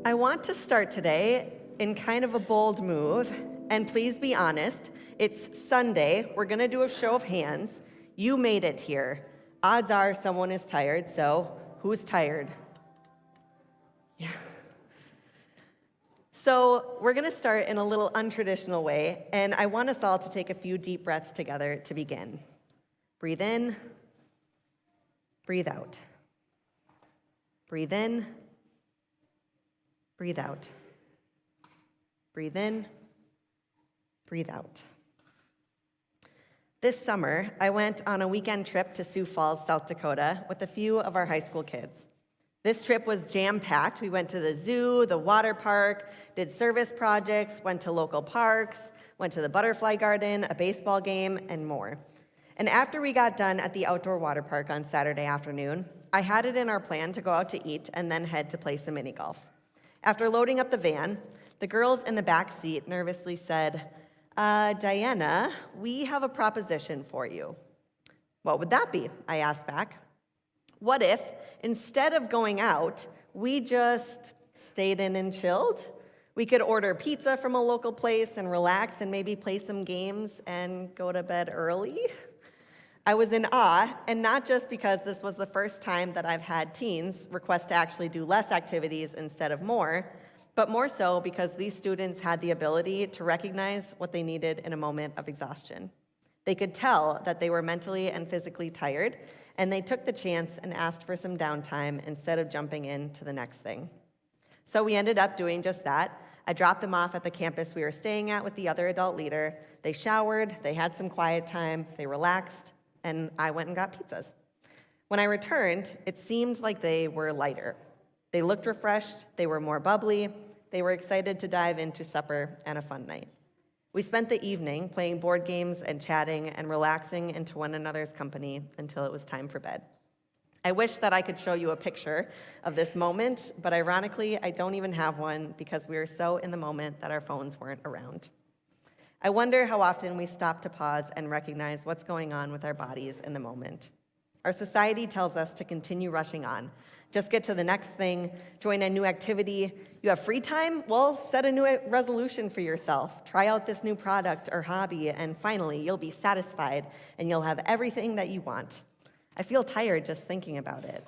I want to start today in kind of a bold move, and please be honest, it's Sunday. We're going to do a show of hands. You made it here. Odds are someone is tired, so who's tired? Yeah. So we're going to start in a little untraditional way, and I want us all to take a few deep breaths together to begin. Breathe in, breathe out. Breathe in, breathe out. Breathe in, breathe out. This summer, I went on a weekend trip to Sioux Falls, South Dakota, with a few of our high school kids. This trip was jam-packed. We went to the zoo, the water park, did service projects, went to local parks, went to the butterfly garden, a baseball game, and more. And after we got done at the outdoor water park on Saturday afternoon, I had it in our plan to go out to eat and then head to play some mini golf. After loading up the van, the girls in the back seat nervously said, Diana, we have a proposition for you. What would that be? I asked back. What if, instead of going out, we just stayed in and chilled? We could order pizza from a local place and relax and maybe play some games and go to bed early. I was in awe, and not just because this was the first time that I've had teens request to actually do less activities instead of more, but more so because these students had the ability to recognize what they needed in a moment of exhaustion. They could tell that they were mentally and physically tired, and they took the chance and asked for some downtime instead of jumping into the next thing. So we ended up doing just that. I dropped them off at the campus we were staying at with the other adult leader. They showered, they had some quiet time, they relaxed, and I went and got pizzas. When I returned, it seemed like they were lighter. They looked refreshed, they were more bubbly, they were excited to dive into supper and a fun night. We spent the evening playing board games and chatting and relaxing into one another's company until it was time for bed. I wish that I could show you a picture of this moment, but ironically, I don't even have one because we were so in the moment that our phones weren't around. I wonder how often we stop to pause and recognize what's going on with our bodies in the moment. Our society tells us to continue rushing on. Just get to the next thing, join a new activity. You have free time? Well, set a new resolution for yourself. Try out this new product or hobby, and finally, you'll be satisfied and you'll have everything that you want. I feel tired just thinking about it.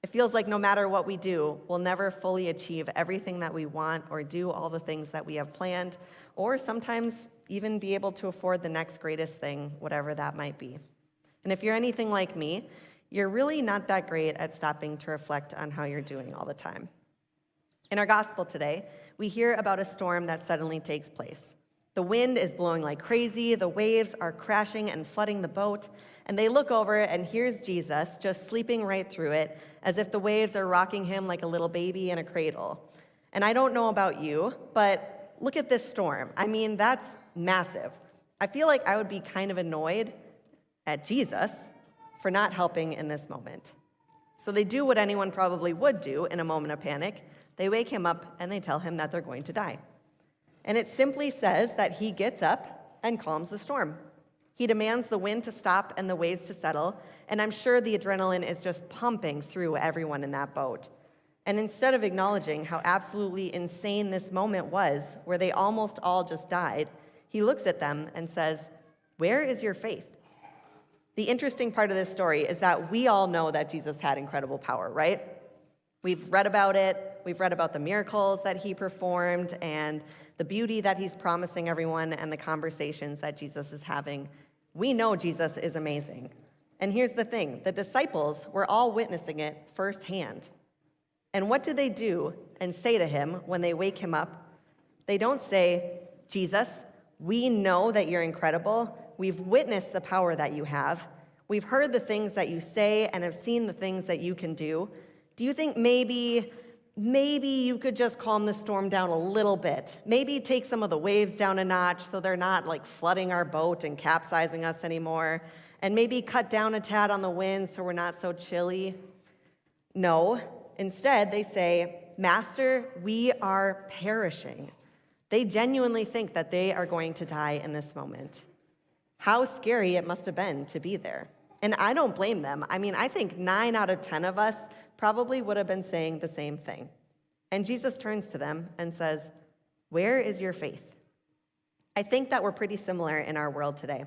It feels like no matter what we do, we'll never fully achieve everything that we want or do all the things that we have planned, or sometimes even be able to afford the next greatest thing, whatever that might be. And if you're anything like me, you're really not that great at stopping to reflect on how you're doing all the time. In our gospel today, we hear about a storm that suddenly takes place. The wind is blowing like crazy, the waves are crashing and flooding the boat, and they look over and here's Jesus just sleeping right through it, as if the waves are rocking him like a little baby in a cradle. And I don't know about you, but look at this storm. I mean, that's massive. I feel like I would be kind of annoyed at Jesus for not helping in this moment. So they do what anyone probably would do in a moment of panic. They wake him up and they tell him that they're going to die. And it simply says that he gets up and calms the storm. He demands the wind to stop and the waves to settle, and I'm sure the adrenaline is just pumping through everyone in that boat. And instead of acknowledging how absolutely insane this moment was, where they almost all just died, he looks at them and says, "Where is your faith?" The interesting part of this story is that we all know that Jesus had incredible power, right? We've read about it. We've read about the miracles that he performed and the beauty that he's promising everyone and the conversations that Jesus is having. We know Jesus is amazing. And here's the thing. The disciples were all witnessing it firsthand. And what do they do and say to him when they wake him up? They don't say, "Jesus, we know that you're incredible. We've witnessed the power that you have. We've heard the things that you say and have seen the things that you can do. Do you think maybe you could just calm the storm down a little bit? Maybe take some of the waves down a notch so they're not like flooding our boat and capsizing us anymore. And maybe cut down a tad on the wind so we're not so chilly?" No. Instead, they say, "Master, we are perishing." They genuinely think that they are going to die in this moment. How scary it must have been to be there. And I don't blame them. I mean, I think 9 out of 10 of us probably would have been saying the same thing. And Jesus turns to them and says, "Where is your faith?" I think that we're pretty similar in our world today.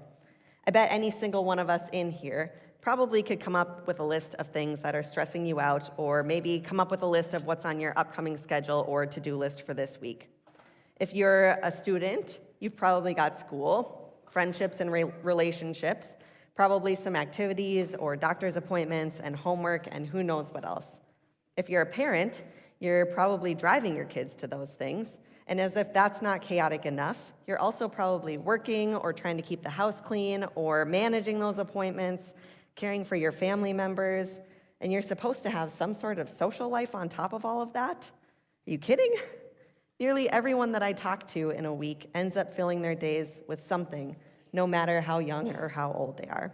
I bet any single one of us in here probably could come up with a list of things that are stressing you out, or maybe come up with a list of what's on your upcoming schedule or to-do list for this week. If you're a student, you've probably got school, friendships and relationships, probably some activities or doctor's appointments and homework and who knows what else. If you're a parent, you're probably driving your kids to those things. And as if that's not chaotic enough, you're also probably working or trying to keep the house clean or managing those appointments, caring for your family members, and you're supposed to have some sort of social life on top of all of that? Are you kidding? Nearly everyone that I talk to in a week ends up filling their days with something, no matter how young or how old they are.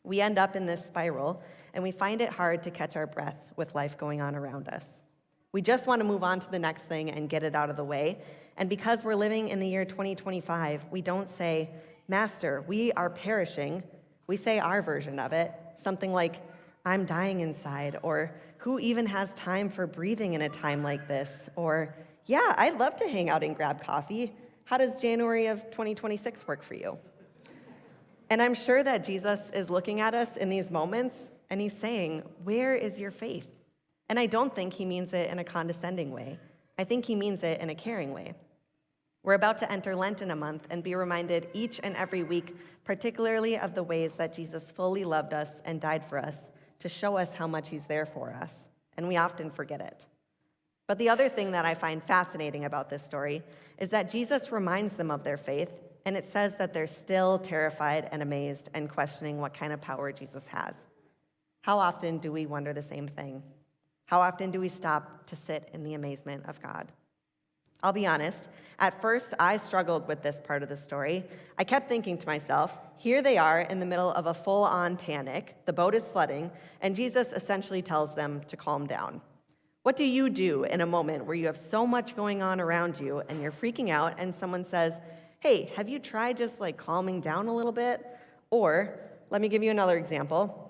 We end up in this spiral, and we find it hard to catch our breath with life going on around us. We just want to move on to the next thing and get it out of the way. And because we're living in the year 2025, we don't say, "Master, we are perishing." We say our version of it, something like, "I'm dying inside," or "Who even has time for breathing in a time like this?" Or, "Yeah, I'd love to hang out and grab coffee. How does January of 2026 work for you?" And I'm sure that Jesus is looking at us in these moments, and he's saying, "Where is your faith?" And I don't think he means it in a condescending way. I think he means it in a caring way. We're about to enter Lent in a month and be reminded each and every week, particularly of the ways that Jesus fully loved us and died for us to show us how much he's there for us. And we often forget it. But the other thing that I find fascinating about this story is that Jesus reminds them of their faith, and it says that they're still terrified and amazed and questioning what kind of power Jesus has. How often do we wonder the same thing? How often do we stop to sit in the amazement of God? I'll be honest, at first I struggled with this part of the story. I kept thinking to myself, here they are in the middle of a full-on panic, the boat is flooding, and Jesus essentially tells them to calm down. What do you do in a moment where you have so much going on around you and you're freaking out and someone says, "Hey, have you tried just calming down a little bit?" Or, let me give you another example.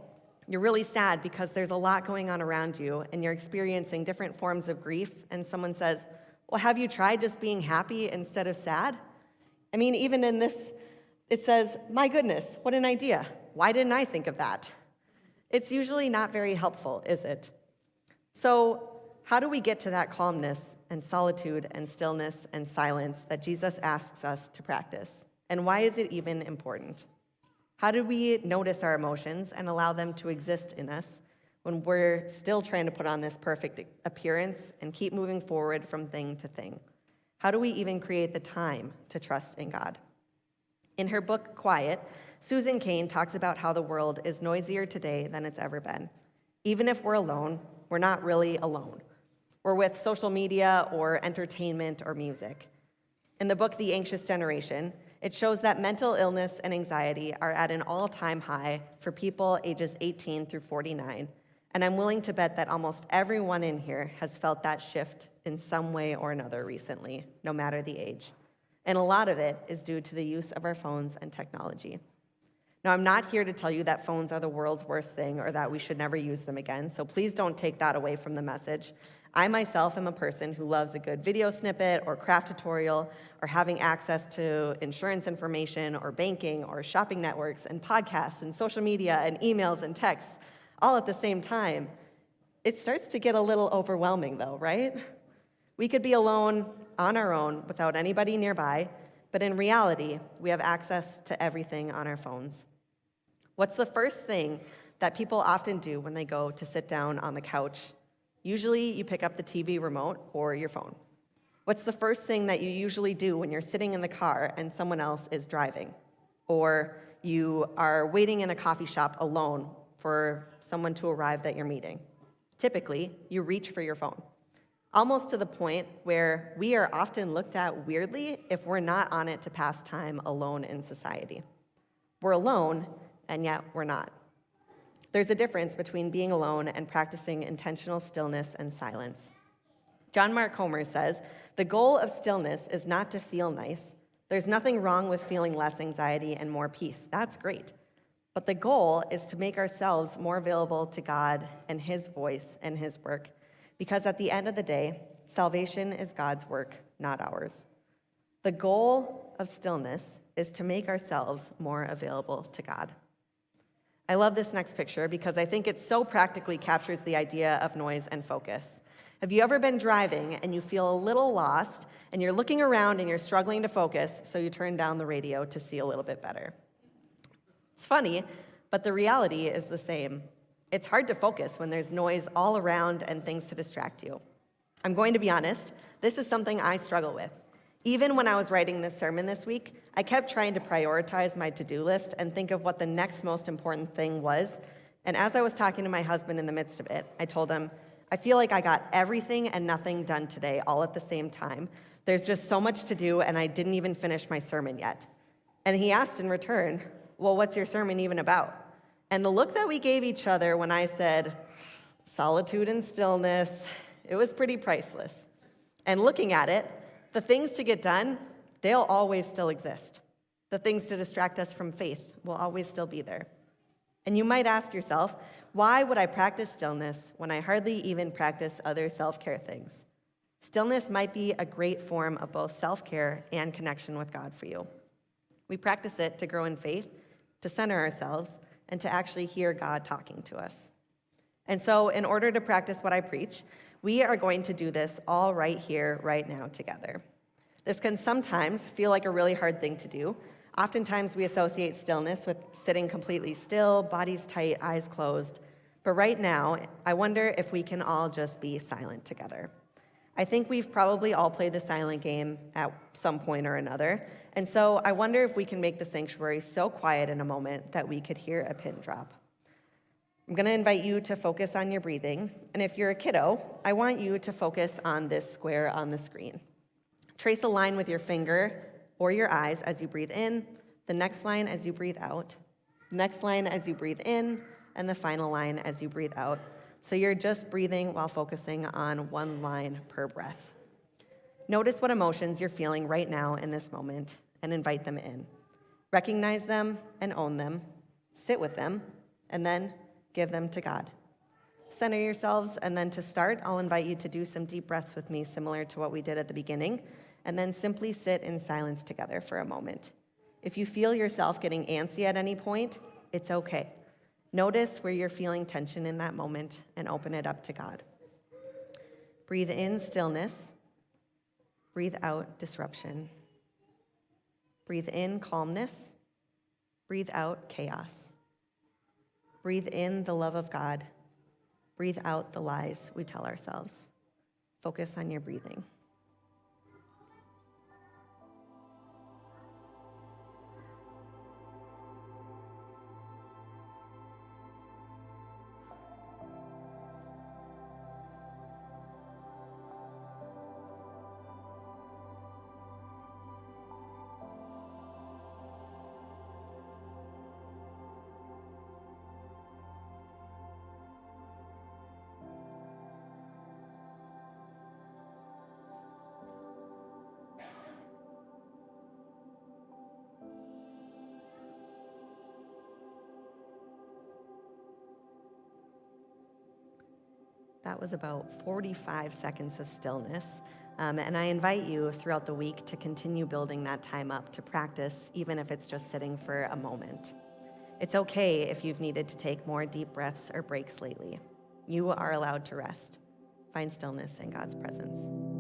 You're really sad because there's a lot going on around you and you're experiencing different forms of grief, and someone says, "Well, have you tried just being happy instead of sad?" I mean, even in this, it says, "My goodness, what an idea. Why didn't I think of that?" It's usually not very helpful, is it? So, how do we get to that calmness and solitude and stillness and silence that Jesus asks us to practice? And why is it even important? How do we notice our emotions and allow them to exist in us when we're still trying to put on this perfect appearance and keep moving forward from thing to thing? How do we even create the time to trust in God? In her book, Quiet, Susan Cain talks about how the world is noisier today than it's ever been. Even if we're alone, we're not really alone. We're with social media or entertainment or music. In the book, The Anxious Generation, it shows that mental illness and anxiety are at an all-time high for people ages 18 through 49, and I'm willing to bet that almost everyone in here has felt that shift in some way or another recently, no matter the age. And a lot of it is due to the use of our phones and technology. Now, I'm not here to tell you that phones are the world's worst thing or that we should never use them again, so please don't take that away from the message. I myself am a person who loves a good video snippet or craft tutorial or having access to insurance information or banking or shopping networks and podcasts and social media and emails and texts all at the same time. It starts to get a little overwhelming though, right? We could be alone on our own without anybody nearby, but in reality, we have access to everything on our phones. What's the first thing that people often do when they go to sit down on the couch? Usually, you pick up the TV remote or your phone. What's the first thing that you usually do when you're sitting in the car and someone else is driving? Or you are waiting in a coffee shop alone for someone to arrive that you're meeting? Typically, you reach for your phone, almost to the point where we are often looked at weirdly if we're not on it to pass time alone in society. We're alone, and yet we're not. There's a difference between being alone and practicing intentional stillness and silence. John Mark Comer says, "The goal of stillness is not to feel nice. There's nothing wrong with feeling less anxiety and more peace. That's great. But the goal is to make ourselves more available to God and his voice and his work. Because at the end of the day, salvation is God's work, not ours. The goal of stillness is to make ourselves more available to God. I love this next picture because I think it so practically captures the idea of noise and focus. Have you ever been driving and you feel a little lost and you're looking around and you're struggling to focus, so you turn down the radio to see a little bit better? It's funny, but the reality is the same. It's hard to focus when there's noise all around and things to distract you. I'm going to be honest, this is something I struggle with. Even when I was writing this sermon this week, I kept trying to prioritize my to-do list and think of what the next most important thing was. And as I was talking to my husband in the midst of it, I told him, I feel like I got everything and nothing done today all at the same time. There's just so much to do, and I didn't even finish my sermon yet. And he asked in return, well, what's your sermon even about? And the look that we gave each other when I said, solitude and stillness, it was pretty priceless. And looking at it, the things to get done, they'll always still exist. The things to distract us from faith will always still be there. And you might ask yourself, why would I practice stillness when I hardly even practice other self-care things? Stillness might be a great form of both self-care and connection with God for you. We practice it to grow in faith, to center ourselves, and to actually hear God talking to us. And so in order to practice what I preach, we are going to do this all right here, right now together. This can sometimes feel like a really hard thing to do. Oftentimes we associate stillness with sitting completely still, bodies tight, eyes closed. But right now, I wonder if we can all just be silent together. I think we've probably all played the silent game at some point or another. And so I wonder if we can make the sanctuary so quiet in a moment that we could hear a pin drop. I'm going to invite you to focus on your breathing. And if you're a kiddo, I want you to focus on this square on the screen. Trace a line with your finger or your eyes as you breathe in, the next line as you breathe out, the next line as you breathe in, and the final line as you breathe out. So you're just breathing while focusing on one line per breath. Notice what emotions you're feeling right now in this moment and invite them in. Recognize them and own them. Sit with them, and then give them to God. Center yourselves, and then to start, I'll invite you to do some deep breaths with me, similar to what we did at the beginning, and then simply sit in silence together for a moment. If you feel yourself getting antsy at any point, it's okay. Notice where you're feeling tension in that moment and open it up to God. Breathe in stillness. Breathe out disruption. Breathe in calmness. Breathe out chaos. Breathe in the love of God. Breathe out the lies we tell ourselves. Focus on your breathing. That was about 45 seconds of stillness. And I invite you throughout the week to continue building that time up to practice, even if it's just sitting for a moment. It's okay if you've needed to take more deep breaths or breaks lately. You are allowed to rest. Find stillness in God's presence.